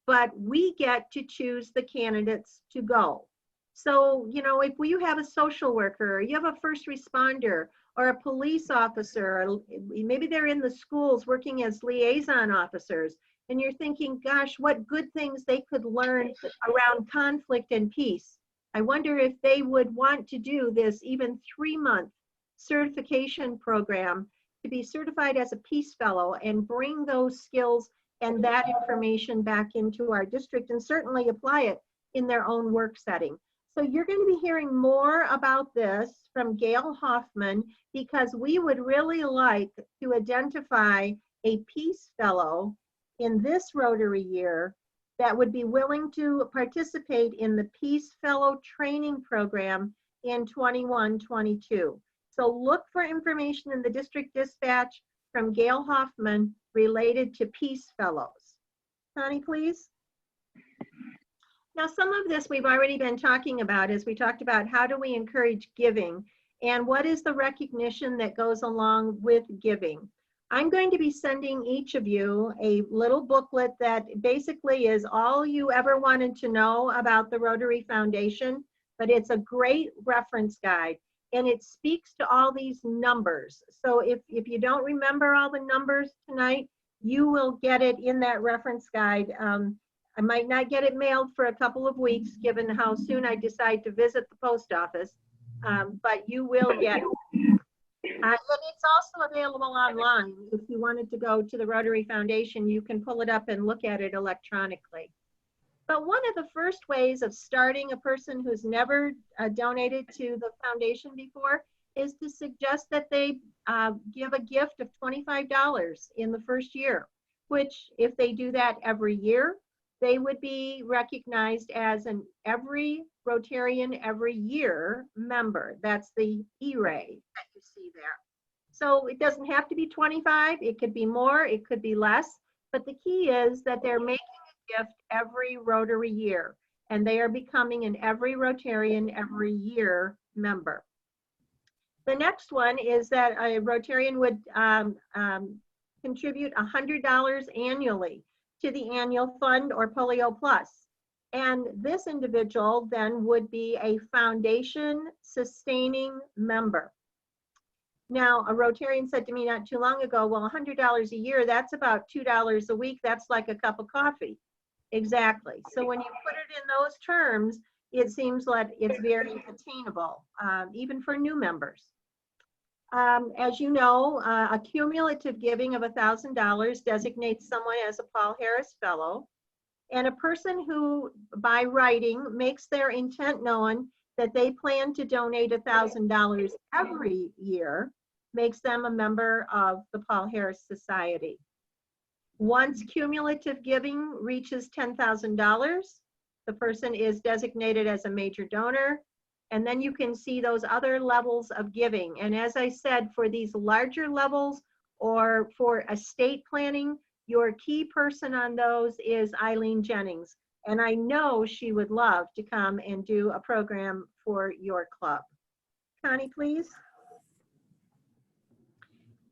but we get to choose the candidates to go. So, you know, if you have a social worker, or you have a first responder, or a police officer, or maybe they're in the schools working as liaison officers, and you're thinking, gosh, what good things they could learn around conflict and peace. I wonder if they would want to do this even 3-month certification program to be certified as a Peace Fellow and bring those skills and that information back into our district and certainly apply it in their own work setting. So you're going to be hearing more about this from Gail Hoffman, because we would really like to identify a Peace Fellow in this Rotary year that would be willing to participate in the Peace Fellow training program in 21-22. So look for information in the district dispatch from Gail Hoffman related to Peace Fellows. Connie, please. Now, some of this we've already been talking about as we talked about how do we encourage giving and what is the recognition that goes along with giving. I'm going to be sending each of you a little booklet that basically is all you ever wanted to know about the Rotary Foundation, but it's a great reference guide and it speaks to all these numbers. So if you don't remember all the numbers tonight, you will get it in that reference guide. I might not get it mailed for a couple of weeks, given how soon I decide to visit the post office, but you will get it. And it's also available online. If you wanted to go to the Rotary Foundation, you can pull it up and look at it electronically. But one of the first ways of starting a person who's never donated to the foundation before is to suggest that they give a gift of $25 in the first year, which if they do that every year, they would be recognized as an every Rotarian every year member. That's the E-ray that you see there. So it doesn't have to be 25, it could be more, it could be less, but the key is that they're making a gift every Rotary year, and they are becoming an every Rotarian every year member. The next one is that a Rotarian would contribute $100 annually to the annual fund or PolioPlus. And this individual then would be a foundation sustaining member. Now, a Rotarian said to me not too long ago, well, $100 a year, that's about $2 a week. That's like a cup of coffee. Exactly. So when you put it in those terms, it seems like it's very attainable, even for new members. As you know, a cumulative giving of $1,000 designates someone as a Paul Harris Fellow, and a person who, by writing, makes their intent known that they plan to donate $1,000 every year makes them a member of the Paul Harris Society. Once cumulative giving reaches $10,000, the person is designated as a major donor. And then you can see those other levels of giving. And as I said, for these larger levels or for estate planning, your key person on those is Eileen Jennings. And I know she would love to come and do a program for your club. Connie, please.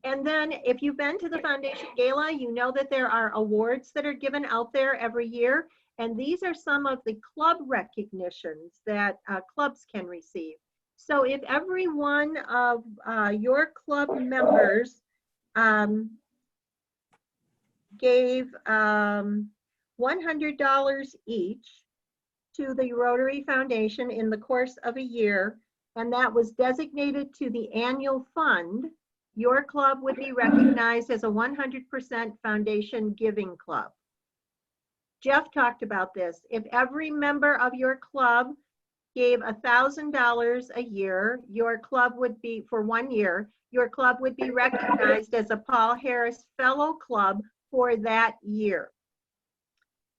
And then if you've been to the Foundation Gala, you know that there are awards that are given out there every year. And these are some of the club recognitions that clubs can receive. So if every one of your club members gave $100 each to the Rotary Foundation in the course of a year, and that was designated to the annual fund, your club would be recognized as a 100% foundation giving club. Jeff talked about this. If every member of your club gave $1,000 a year, your club would be, for 1 year, your club would be recognized as a Paul Harris Fellow Club for that year.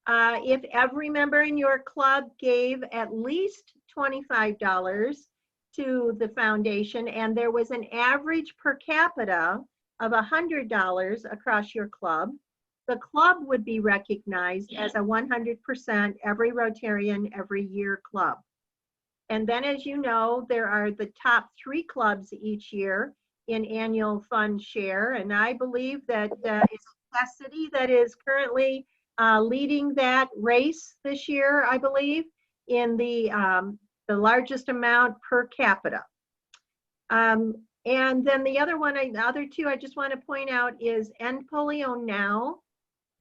If every member in your club gave at least $25 to the foundation and there was an average per capita of $100 across your club, the club would be recognized as a 100% every Rotarian every year club. And then, as you know, there are the top 3 clubs each year in annual fund share. And I believe that it's Cass City that is currently leading that race this year, I believe, in the largest amount per capita. And then the other one, the other two I just want to point out is End Polio Now.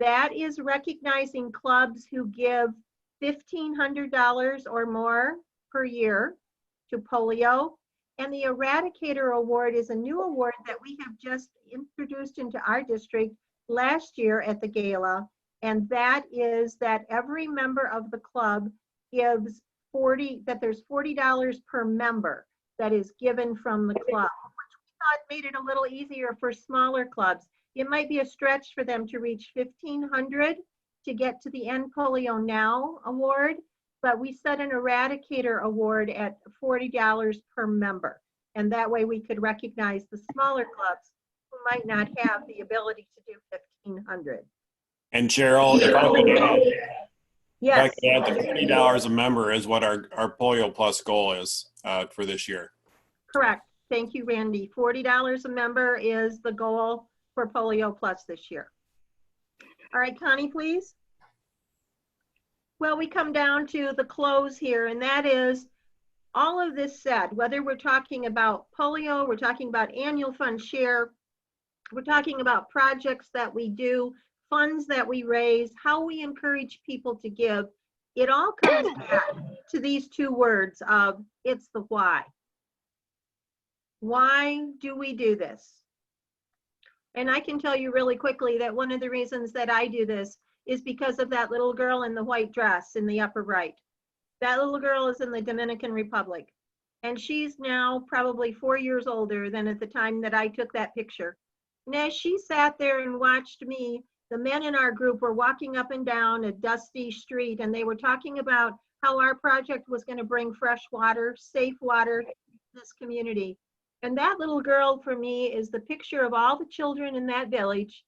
That is recognizing clubs who give $1,500 or more per year to polio. And the Eradicator Award is a new award that we have just introduced into our district last year at the gala. And that is that every member of the club gives there's $40 per member that is given from the club, which we thought made it a little easier for smaller clubs. It might be a stretch for them to reach $1,500 to get to the End Polio Now award, but we set an Eradicator award at $40 per member. And that way we could recognize the smaller clubs who might not have the ability to do 1,500. And Cheryl, if I could add, Yes. the $40 a member is what our PolioPlus goal is for this year. Correct. Thank you, Randy. $40 a member is the goal for PolioPlus this year. All right, Connie, please. Well, we come down to the close here, and that is all of this said, whether we're talking about polio, we're talking about annual fund share, we're talking about projects that we do, funds that we raise, how we encourage people to give, it all comes back to these two words of it's the why. Why do we do this? And I can tell you really quickly that one of the reasons that I do this is because of that little girl in the white dress in the upper right. That little girl is in the Dominican Republic, and she's now probably 4 years older than at the time that I took that picture. And as she sat there and watched me, the men in our group were walking up and down a dusty street, and they were talking about how our project was going to bring fresh water, safe water to this community. And that little girl for me is the picture of all the children in that village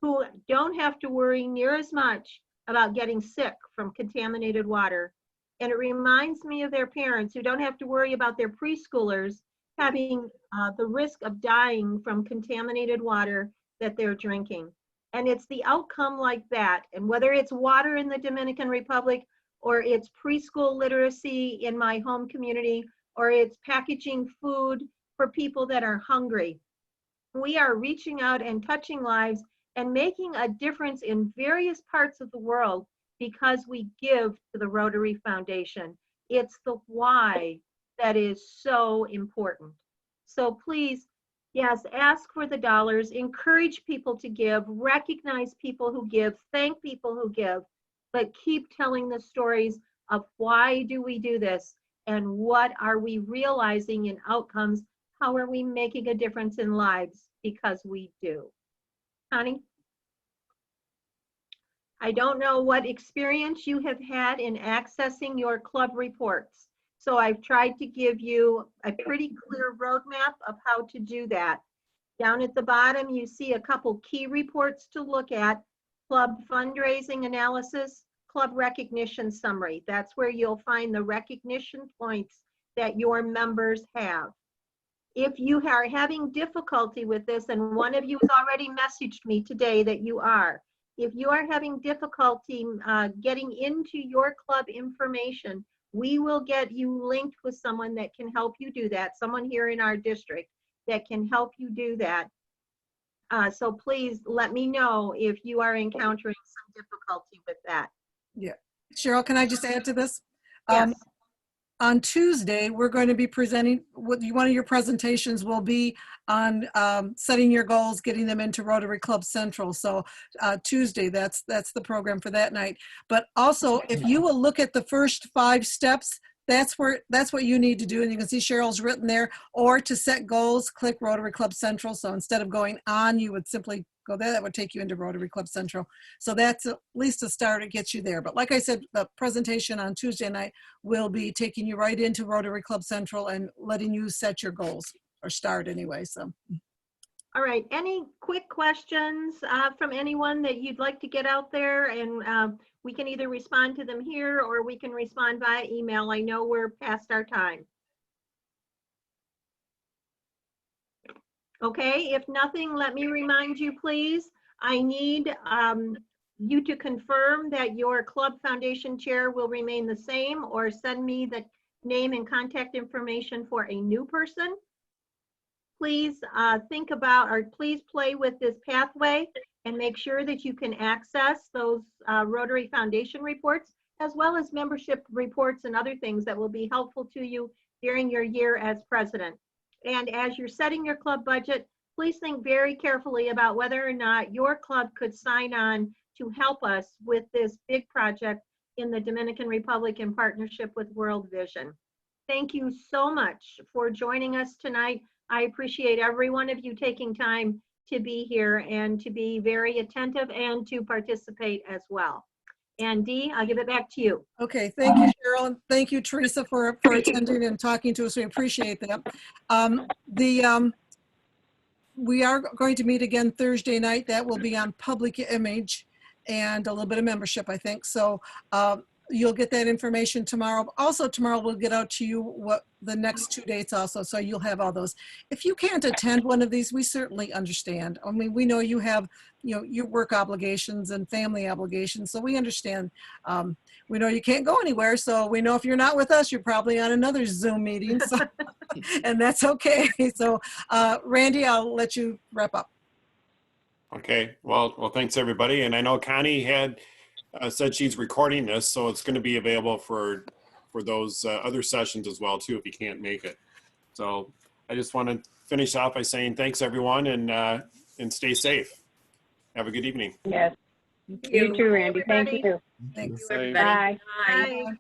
who don't have to worry near as much about getting sick from contaminated water. And it reminds me of their parents who don't have to worry about their preschoolers having the risk of dying from contaminated water that they're drinking. And it's the outcome like that. And whether it's water in the Dominican Republic, or it's preschool literacy in my home community, or it's packaging food for people that are hungry, we are reaching out and touching lives and making a difference in various parts of the world because we give to the Rotary Foundation. It's the why that is so important. So please, yes, ask for the dollars, encourage people to give, recognize people who give, thank people who give, but keep telling the stories of why do we do this and what are we realizing in outcomes, how are we making a difference in lives, because we do. Connie? I don't know what experience you have had in accessing your club reports. So I've tried to give you a pretty clear roadmap of how to do that. Down at the bottom, you see a couple key reports to look at: club fundraising analysis, club recognition summary. That's where you'll find the recognition points that your members have. If you are having difficulty with this, and one of you has already messaged me today that you are, if you are having difficulty getting into your club information, we will get you linked with someone that can help you do that, someone here in our district that can help you do that. So please let me know if you are encountering some difficulty with that. Yeah. Cheryl, can I just add to this? Yes. On Tuesday, we're going to be presenting, one of your presentations will be on setting your goals, getting them into Rotary Club Central. So Tuesday, that's the program for that night. But also, if you will look at the first 5 steps, that's what you need to do. And you can see Cheryl's written there. Or to set goals, click Rotary Club Central. So instead of going on, you would simply go there. That would take you into Rotary Club Central. So that's at least a start. It gets you there. But like I said, the presentation on Tuesday night will be taking you right into Rotary Club Central and letting you set your goals, or start anyway. So. All right, any quick questions from anyone that you'd like to get out there? And we can either respond to them here or we can respond via email. I know we're past our time. Okay, if nothing, let me remind you, please. I need you to confirm that your club foundation chair will remain the same, or send me the name and contact information for a new person. Please think about, or please play with this pathway and make sure that you can access those Rotary Foundation reports, as well as membership reports and other things that will be helpful to you during your year as president. And as you're setting your club budget, please think very carefully about whether or not your club could sign on to help us with this big project in the Dominican Republic in partnership with World Vision. Thank you so much for joining us tonight. I appreciate every one of you taking time to be here and to be very attentive and to participate as well. And Dee, I'll give it back to you. Okay, thank you, Cheryl, and thank you, Teresa, for attending and talking to us. We appreciate that. we are going to meet again Thursday night. That will be on public image and a little bit of membership, I think. So you'll get that information tomorrow. Also tomorrow we'll get out to you what the next 2 dates also, so you'll have all those. If you can't attend one of these, we certainly understand. I mean, we know you have, you know, your work obligations and family obligations, so we understand. We know you can't go anywhere, so we know if you're not with us, you're probably on another Zoom meeting, so, and that's okay. So Randy, I'll let you wrap up. Okay, well, thanks everybody. And I know Connie had said she's recording this, so it's going to be available for those other sessions as well too, if you can't make it. So I just want to finish off by saying thanks everyone, and stay safe. Have a good evening. Yes. You too, Randy. Thank Everybody. you. Thanks. Bye. Bye. Bye.